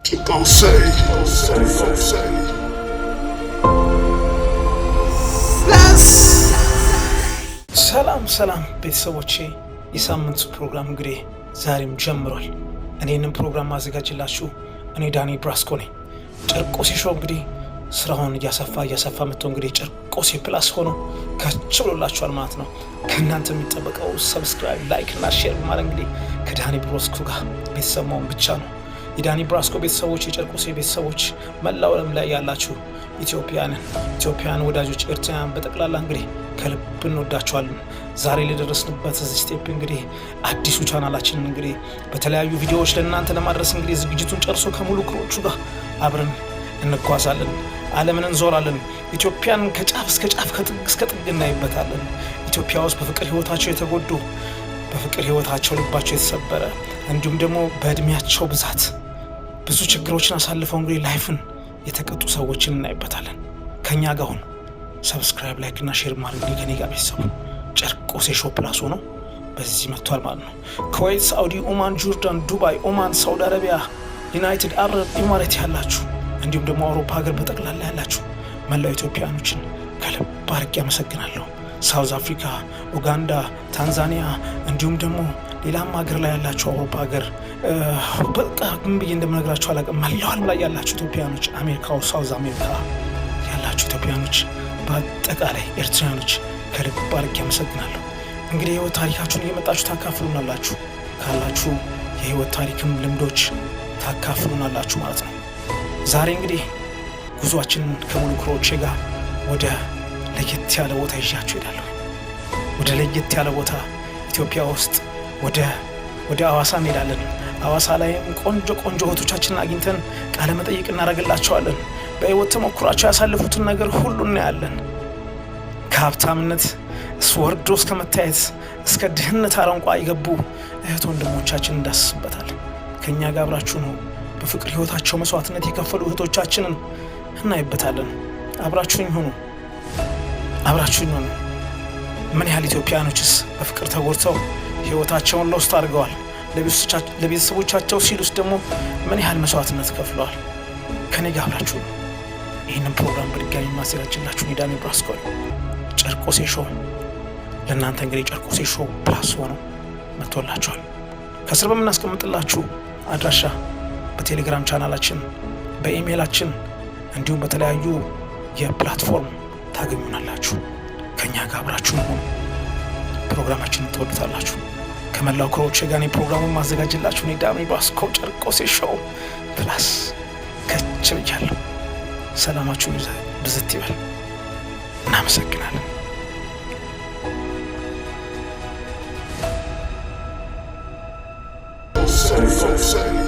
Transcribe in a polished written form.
Go say, say. ሰላም ቤተሰቦቼ፣ የሳምንቱ ፕሮግራም እንግዲህ ዛሬም ጀምሯል። እኔንም ፕሮግራም ማዘጋጅላችሁ እኔ ዳኒ ብራስኮ ነኝ። ጨርቆሴ ሾው እንግዲህ ስራውን እያሰፋ መጥቶ እንግዲህ ጨርቆሴ ፕላስ ሆኖ ከችሎላችኋል ማለት ነው። ከእናንተ የሚጠበቀው ሰብስክራይብ፣ ላይክ እና ሼር በማድረግ እንግዲህ ከዳኒ ብራስኮ ጋር ቤተሰብ መሆን ብቻ ነው። የዳኒ ብራስኮ ቤተሰቦች፣ የጨርቆሴ ቤተሰቦች፣ መላው ዓለም ላይ ያላችሁ ኢትዮጵያን ወዳጆች፣ ኤርትራውያን በጠቅላላ እንግዲህ ከልብ እንወዳችኋለን። ዛሬ ለደረስንበት እዚህ ስቴፕ እንግዲህ አዲሱ ቻናላችን እንግዲህ በተለያዩ ቪዲዮዎች ለእናንተ ለማድረስ እንግዲህ ዝግጅቱን ጨርሶ ከሙሉ ክሮቹ ጋር አብረን እንጓዛለን። ዓለምን እንዞራለን። ኢትዮጵያን ከጫፍ እስከ ጫፍ ከጥግ እስከ ጥግ እናይበታለን። ኢትዮጵያ ውስጥ በፍቅር ህይወታቸው የተጎዱ፣ በፍቅር ህይወታቸው ልባቸው የተሰበረ፣ እንዲሁም ደግሞ በእድሜያቸው ብዛት ብዙ ችግሮችን አሳልፈው እንግዲህ ላይፍን የተቀጡ ሰዎችን እናይበታለን። ከኛ ጋር ሁኑ። ሰብስክራይብ፣ ላይክ እና ሼር ማድረግ ከኔ ጋር ቤተሰቡ ጨርቆሴ ሾው ፕላስ ሆኖ በዚህ መጥቷል ማለት ነው። ኩዌት፣ ሳውዲ፣ ኦማን፣ ጆርዳን፣ ዱባይ፣ ኦማን፣ ሳውዲ አረቢያ፣ ዩናይትድ አረብ ኢማሬት ያላችሁ እንዲሁም ደግሞ አውሮፓ ሀገር በጠቅላላ ያላችሁ መላው ኢትዮጵያኖችን ከልብ አድርጌ አመሰግናለሁ። ሳውዝ አፍሪካ፣ ኡጋንዳ፣ ታንዛኒያ እንዲሁም ደግሞ ሌላም ሀገር ላይ ያላችሁ አውሮፓ ሀገር በቃ ምን ብዬ እንደምነግራችሁ አላውቅም። መላው ዓለም ላይ ያላችሁ ኢትዮጵያኖች፣ አሜሪካ፣ ሳውዝ አሜሪካ ያላችሁ ኢትዮጵያኖች፣ በአጠቃላይ ኤርትራኖች ከልብ አድርጌ አመሰግናለሁ። እንግዲህ የህይወት ታሪካችሁን እየመጣችሁ ታካፍሉናላችሁ። ካላችሁ የህይወት ታሪክም ልምዶች ታካፍሉናላችሁ ማለት ነው። ዛሬ እንግዲህ ጉዟችንን ከሙሉ ክሮቼ ጋር ወደ ለየት ያለ ቦታ ይዣችሁ ሄዳለሁ። ወደ ለየት ያለ ቦታ ኢትዮጵያ ውስጥ ወደ አዋሳ እንሄዳለን። አዋሳ ላይም ቆንጆ እህቶቻችንን አግኝተን ቃለ መጠይቅ እናደርግላቸዋለን። በህይወት ተሞክሯቸው ያሳልፉትን ነገር ሁሉ እናያለን። ከሀብታምነት ወርዶ እስከ መታየት እስከ ድህነት አረንቋ የገቡ እህት ወንድሞቻችን እንዳስስበታለን። ከእኛ ጋር አብራችሁ ነው። በፍቅር ህይወታቸው መስዋዕትነት የከፈሉ እህቶቻችንን እናይበታለን። አብራችሁኝ ሆኑ። ምን ያህል ኢትዮጵያኖችስ በፍቅር ተጎድተው ህይወታቸውን ሎስት አድርገዋል። ለቤተሰቦቻቸው ሲሉስ ደግሞ ምን ያህል መስዋዕትነት ከፍለዋል። ከኔ ጋር አብራችሁ ነው። ይህንን ፕሮግራም በድጋሚ ማዘጋጅላችሁ ዳኒ ብራስኮ ጨርቆሴ ሾው ለእናንተ እንግዲህ ጨርቆሴ ሾው ፕላስ ሆኖ መጥቶላችኋል። ከስር በምናስቀምጥላችሁ አድራሻ በቴሌግራም ቻናላችን፣ በኢሜይላችን እንዲሁም በተለያዩ የፕላትፎርም ታገኙናላችሁ። ከኛ ጋር አብራችሁ ሆኑ። ፕሮግራማችንን ትወዱታላችሁ። ከመላው ክሮቼ ጋር ፕሮግራሙን ማዘጋጅላችሁ ዳኒ ብራስኮ ጨርቆሴ ሾው ፕላስ ከች ብያለሁ። ሰላማችሁ ብዝት ይበል። እናመሰግናለን። Say.